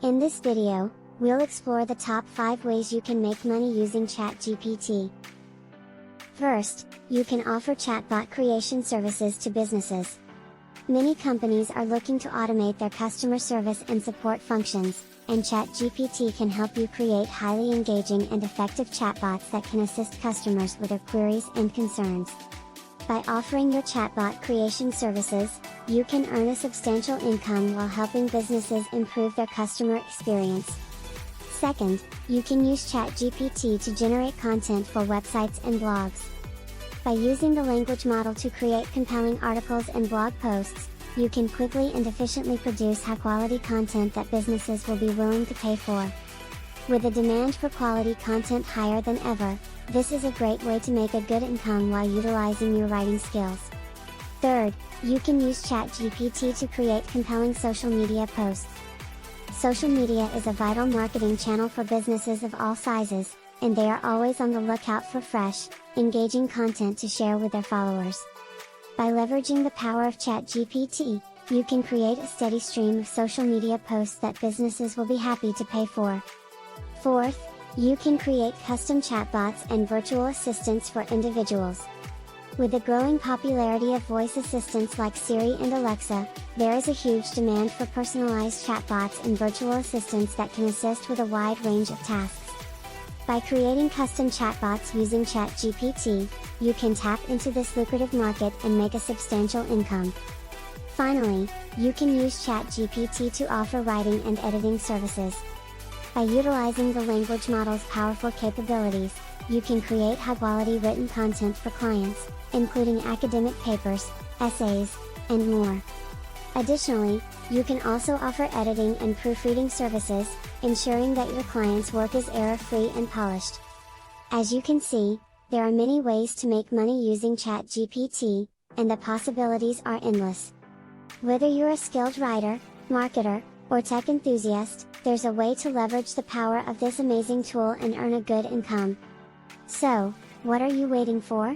In this video, we'll explore the top 5 ways you can make money using ChatGPT. First, you can offer chatbot creation services to businesses. Many companies are looking to automate their customer service and support functions, and ChatGPT can help you create highly engaging and effective chatbots that can assist customers with their queries and concerns. By offering your chatbot creation services, you can earn a substantial income while helping businesses improve their customer experience. Second, you can use ChatGPT to generate content for websites and blogs. By using the language model to create compelling articles and blog posts, you can quickly and efficiently produce high-quality content that businesses will be willing to pay for. With the demand for quality content higher than ever, this is a great way to make a good income while utilizing your writing skills. Third, you can use ChatGPT to create compelling social media posts. Social media is a vital marketing channel for businesses of all sizes, and they are always on the lookout for fresh, engaging content to share with their followers. By leveraging the power of ChatGPT, you can create a steady stream of social media posts that businesses will be happy to pay for. Fourth, you can create custom chatbots and virtual assistants for individuals. With the growing popularity of voice assistants like Siri and Alexa, there is a huge demand for personalized chatbots and virtual assistants that can assist with a wide range of tasks. By creating custom chatbots using ChatGPT, you can tap into this lucrative market and make a substantial income. Finally, you can use ChatGPT to offer writing and editing services. By utilizing the language model's powerful capabilities, you can create high-quality written content for clients, including academic papers, essays, and more. Additionally, you can also offer editing and proofreading services, ensuring that your clients' work is error-free and polished. As you can see, there are many ways to make money using ChatGPT, and the possibilities are endless. Whether you're a skilled writer, marketer, or tech enthusiast, there's a way to leverage the power of this amazing tool and earn a good income. So, what are you waiting for?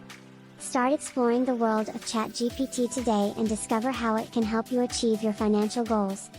Start exploring the world of ChatGPT today and discover how it can help you achieve your financial goals.